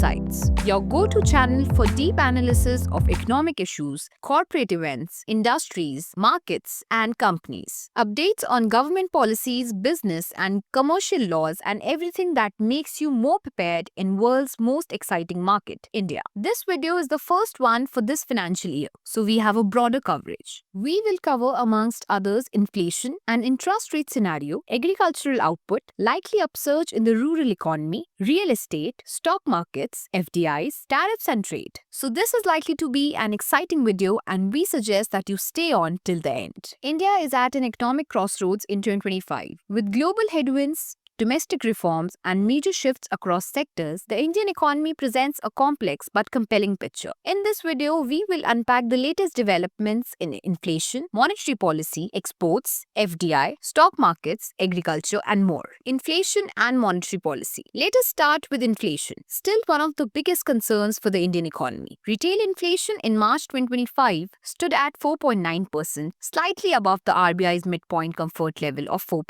Insights, your go-to channel for deep analysis of economic issues, corporate events, industries, markets, and companies. Updates on government policies, business and commercial laws, and everything that makes you more prepared in world's most exciting market, India. This video is the first one for this financial year, so we have a broader coverage. We will cover, amongst others, inflation and interest rate scenario, agricultural output, likely upsurge in the rural economy, real estate, stock markets, FDIs, tariffs and trade. So this is likely to be an exciting video and we suggest that you stay on till the end. India is at an economic crossroads in 2025. With global headwinds, domestic reforms, and major shifts across sectors, the Indian economy presents a complex but compelling picture. In this video, we will unpack the latest developments in inflation, monetary policy, exports, FDI, stock markets, agriculture, and more. Inflation and monetary policy. Let us start with inflation, still one of the biggest concerns for the Indian economy. Retail inflation in March 2025 stood at 4.9%, slightly above the RBI's midpoint comfort level of 4%.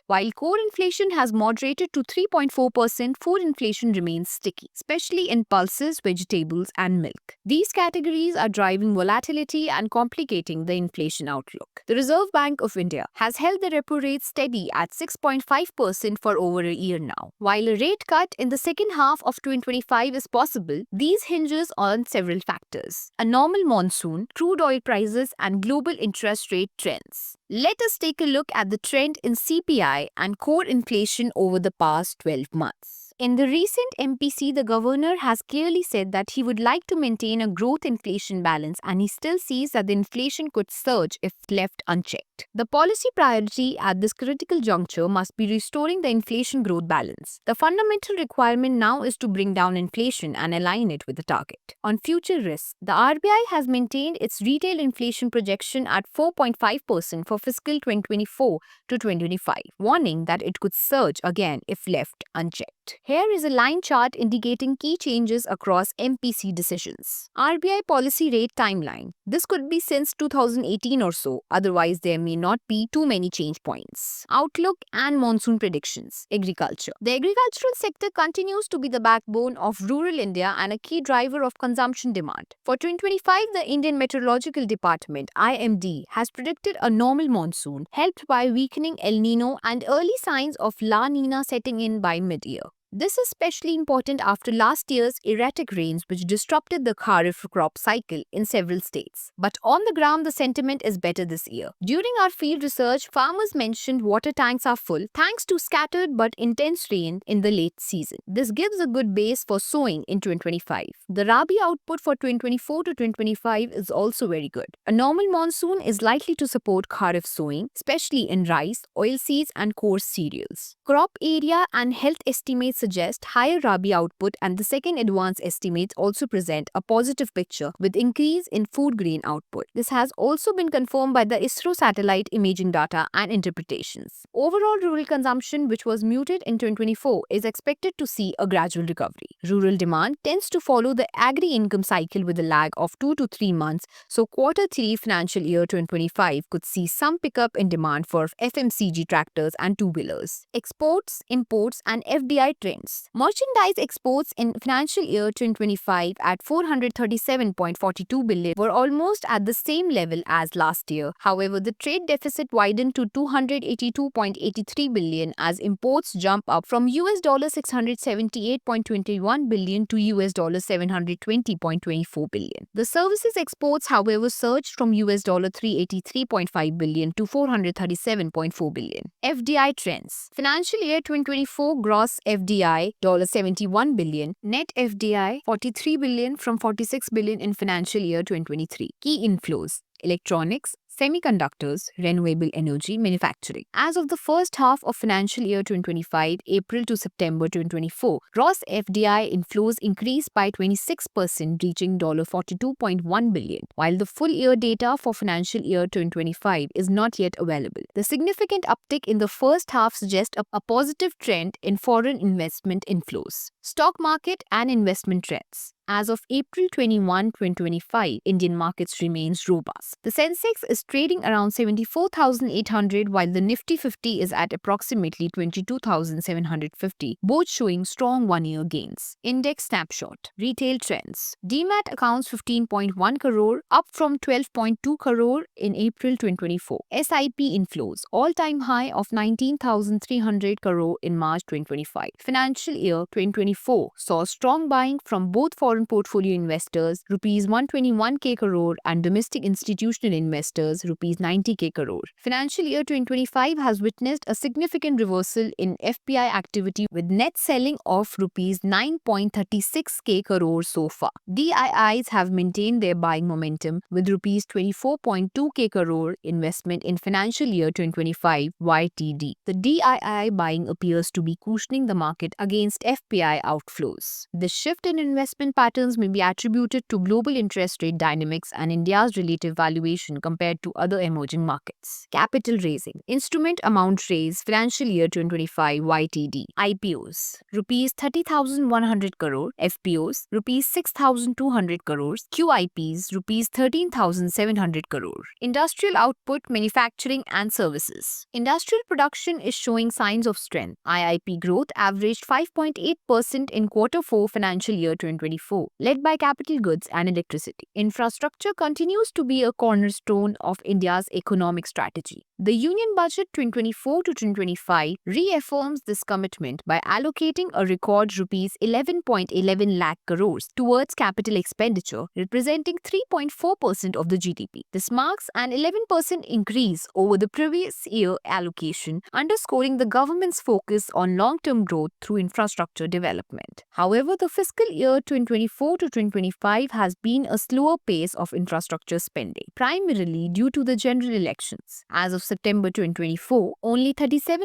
While core inflation has moderated to 3.4%, food inflation remains sticky, especially in pulses, vegetables, and milk. These categories are driving volatility and complicating the inflation outlook. The Reserve Bank of India has held the repo rate steady at 6.5% for over a year now. While a rate cut in the second half of 2025 is possible, these hinges on several factors: a normal monsoon, crude oil prices, and global interest rate trends. Let us take a look at the trend in CPI and core inflation over the past 12 months. In the recent MPC, the governor has clearly said that he would like to maintain a growth-inflation balance and he still sees that the inflation could surge if left unchecked. The policy priority at this critical juncture must be restoring the inflation-growth balance. The fundamental requirement now is to bring down inflation and align it with the target. On future risks, the RBI has maintained its retail inflation projection at 4.5% for fiscal 2024 to 2025, warning that it could surge again if left unchecked. Here is a line chart indicating key changes across MPC decisions. RBI policy rate timeline. This could be since 2018 or so, otherwise there may not be too many change points. Outlook and monsoon predictions. Agriculture. The agricultural sector continues to be the backbone of rural India and a key driver of consumption demand. For 2025, the Indian Meteorological Department (IMD) has predicted a normal monsoon, helped by weakening El Nino and early signs of La Nina setting in by mid-year. This is especially important after last year's erratic rains which disrupted the Kharif crop cycle in several states. But on the ground, the sentiment is better this year. During our field research, farmers mentioned water tanks are full thanks to scattered but intense rain in the late season. This gives a good base for sowing in 2025. The Rabi output for 2024 to 2025 is also very good. A normal monsoon is likely to support Kharif sowing, especially in rice, oilseeds and coarse cereals. Crop area and health estimates suggest higher Rabi output, and the second advance estimates also present a positive picture with increase in food grain output. This has also been confirmed by the ISRO satellite imaging data and interpretations. Overall rural consumption, which was muted in 2024, is expected to see a gradual recovery. Rural demand tends to follow the agri-income cycle with a lag of 2 to 3 months, so Q3 financial year 2025 could see some pickup in demand for FMCG tractors and two-wheelers. Exports, imports and FDI trends. Merchandise exports in financial year 2025 at 437.42 billion were almost at the same level as last year. However, the trade deficit widened to 282.83 billion as imports jump up from $678.21 billion to $720.24 billion. The services exports, however, surged from $383.5 billion to 437.4 billion. FDI trends. Financial year 2024 gross FDI $71 billion, net FDI $43 billion from $46 billion in financial year 2023. Key inflows: electronics, semiconductors, renewable energy, manufacturing. As of the first half of financial year 2025, April to September 2024, gross FDI inflows increased by 26%, reaching $42.1 billion, while the full year data for financial year 2025 is not yet available. The significant uptick in the first half suggests a positive trend in foreign investment inflows. Stock market and investment trends. As of April 21, 2025, Indian markets remains robust. The Sensex is trading around 74,800 while the Nifty 50 is at approximately 22,750, both showing strong one-year gains. Index snapshot. Retail trends. Demat accounts 15.1 crore, up from 12.2 crore in April 2024. SIP inflows, all-time high of 19,300 crore in March 2025. Financial year 2024 saw strong buying from both foreign portfolio investors, rupees 121k crore, and domestic institutional investors, rupees 90k crore. Financial year 2025 has witnessed a significant reversal in FPI activity with net selling of rupees 9.36k crore so far. DIIs have maintained their buying momentum with rupees 24.2k crore investment in financial year 2025 YTD. The DII buying appears to be cushioning the market against FPI outflows. The shift in investment patterns may be attributed to global interest rate dynamics and India's relative valuation compared to other emerging markets. Capital raising. Instrument amount raised financial year 2025 YTD. IPOs. Rupees 30,100 crore. FPOs. Rupees 6,200 crores. QIPs. Rupees 13,700 crore. Industrial output, manufacturing and services. Industrial production is showing signs of strength. IIP growth averaged 5.8% in Q4 financial year 2024, led by capital goods and electricity. Infrastructure continues to be a cornerstone of India's economic strategy. The Union Budget 2024 to 2025 reaffirms this commitment by allocating a record rupees 11.11 lakh crores towards capital expenditure, representing 3.4% of the GDP. This marks an 11% increase over the previous year allocation, underscoring the government's focus on long-term growth through infrastructure development. However, the fiscal year 2024 to 2025 has been a slower pace of infrastructure spending, primarily due to the general elections. As of September 2024, only 37%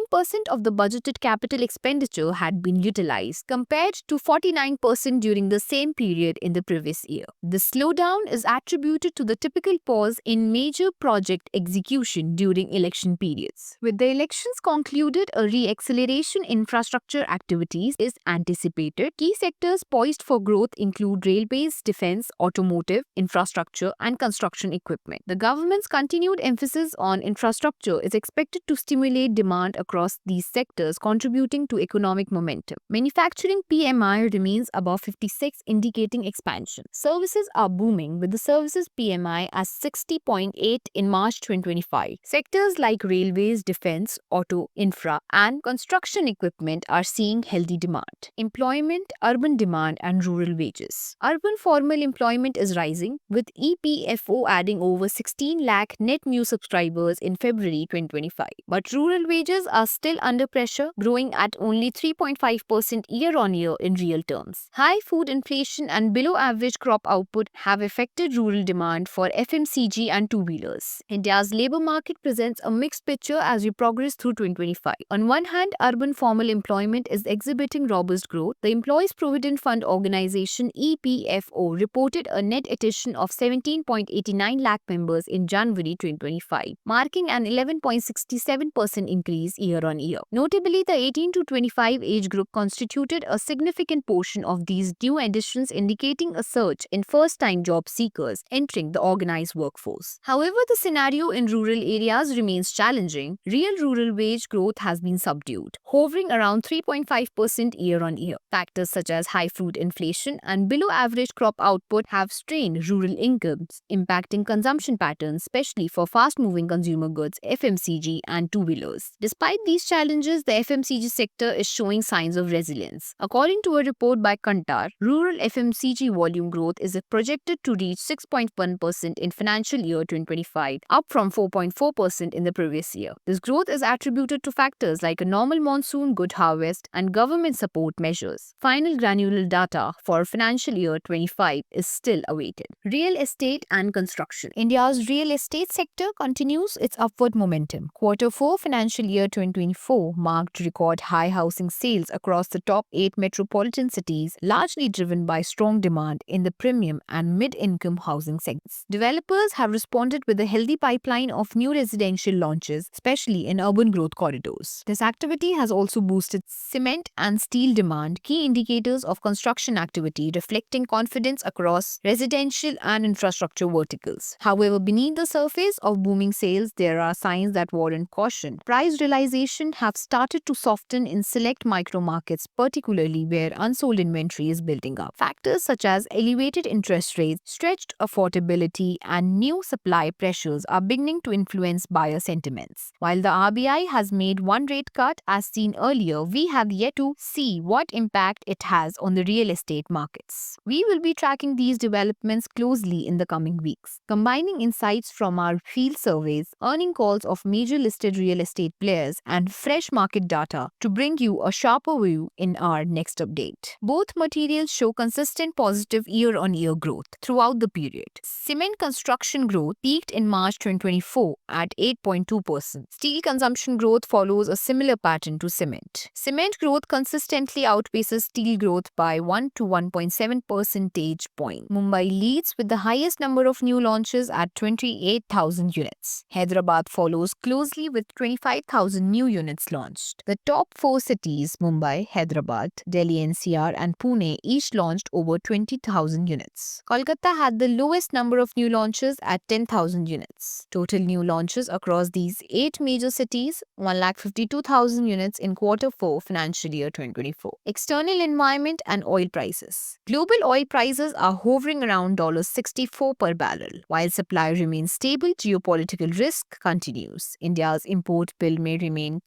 of the budgeted capital expenditure had been utilized, compared to 49% during the same period in the previous year. The slowdown is attributed to the typical pause in major project execution during election periods. With the elections concluded, a re-acceleration in infrastructure activities is anticipated. Key sectors poised for growth include railways, defense, automotive, infrastructure, and construction equipment. The government's continued emphasis on infrastructure is expected to stimulate demand across these sectors, contributing to economic momentum. Manufacturing PMI remains above 56, indicating expansion. Services are booming, with the services PMI as 60.8 in March 2025. Sectors like railways, defense, auto, infra, and construction equipment are seeing healthy demand. Employment, urban demand, and rural wages. Urban formal employment is rising, with EPFO adding over 16 lakh net new subscribers in February 2025. But rural wages are still under pressure, growing at only 3.5% year-on-year in real terms. High food inflation and below-average crop output have affected rural demand for FMCG and two-wheelers. India's labor market presents a mixed picture as we progress through 2025. On one hand, urban formal employment is exhibiting robust growth. The Employees Provident Fund Organization EPFO reported a net addition of 17.89 lakh members in January 2025, marking an 11.67% increase year-on-year. Notably, the 18 to 25 age group constituted a significant portion of these new additions, indicating a surge in first-time job seekers entering the organized workforce. However, the scenario in rural areas remains challenging. Real rural wage growth has been subdued, hovering around 3.5% year-on-year. Factors such as high food inflation and below-average crop output have strained rural incomes, impacting consumption patterns, especially for fast-moving consumer goods, FMCG, and two-wheelers. Despite these challenges, the FMCG sector is showing signs of resilience. According to a report by Kantar, rural FMCG volume growth is projected to reach 6.1% in financial year 2025, up from 4.4% in the previous year. This growth is attributed to factors like a normal monsoon, good harvest, and government support measures. Final granular data for financial year 25 is still awaited. Real estate and construction. India's real estate sector continues its upward growth momentum. Quarter 4 financial year 2024 marked record high housing sales across the top 8 metropolitan cities, largely driven by strong demand in the premium and mid-income housing segments. Developers have responded with a healthy pipeline of new residential launches, especially in urban growth corridors. This activity has also boosted cement and steel demand, key indicators of construction activity reflecting confidence across residential and infrastructure verticals. However, beneath the surface of booming sales, there are signs that warrant caution. Price realization have started to soften in select micro markets, particularly where unsold inventory is building up. Factors such as elevated interest rates, stretched affordability, and new supply pressures are beginning to influence buyer sentiments. While the RBI has made one rate cut, as seen earlier, we have yet to see what impact it has on the real estate markets. We will be tracking these developments closely in the coming weeks, combining insights from our field surveys, earning calls of major listed real estate players, and fresh market data to bring you a sharper view in our next update. Both materials show consistent positive year-on-year growth throughout the period. Cement construction growth peaked in March 2024 at 8.2%. Steel consumption growth follows a similar pattern to cement. Cement growth consistently outpaces steel growth by 1 to 1.7 percentage points. Mumbai leads with the highest number of new launches at 28,000 units. Hyderabad follows closely with 25,000 new units launched. The top 4 cities, Mumbai, Hyderabad, Delhi NCR, and Pune, each launched over 20,000 units. Kolkata had the lowest number of new launches at 10,000 units. Total new launches across these 8 major cities, 152,000 units in quarter 4 financial year 2024. External environment and oil prices. Global oil prices are hovering around $64 per barrel. While supply remains stable, geopolitical risk continues. India's import bill may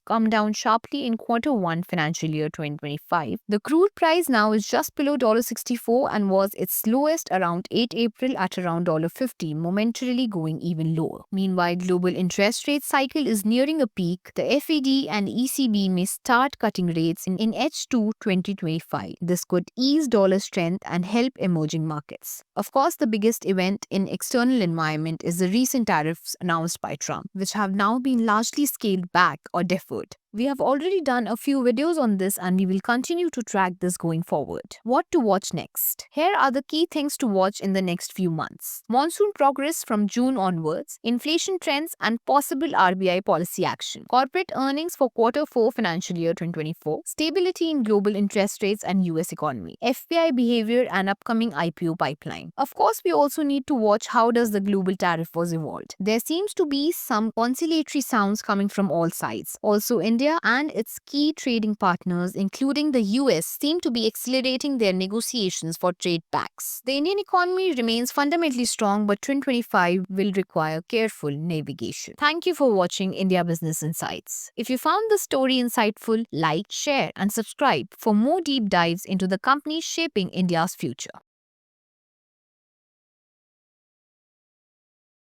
come down sharply in quarter 1 financial year 2025. The crude price now is just below $64 and was its lowest around 8 April at around $50, momentarily going even lower. Meanwhile, global interest rate cycle is nearing a peak. The FED and ECB may start cutting rates in H2 2025. This could ease dollar strength and help emerging markets. Of course, the biggest event in external environment is the recent tariffs announced by Trump, which have now been largely scaled back or deferred. We have already done a few videos on this and we will continue to track this going forward. What to watch next? Here are the key things to watch in the next few months. Monsoon progress from June onwards, inflation trends and possible RBI policy action. Corporate earnings for quarter 4 financial year 2024, stability in global interest rates and US economy, FPI behavior and upcoming IPO pipeline. Of course, we also need to watch how does the global tariff was evolved. There seems to be some conciliatory sounds coming from all sides. Also, India and its key trading partners, including the US, seem to be accelerating their negotiations for trade pacts. The Indian economy remains fundamentally strong, but 2025 will require careful navigation. Thank you for watching India Business Insights. If you found the story insightful, like, share, and subscribe for more deep dives into the companies shaping India's future.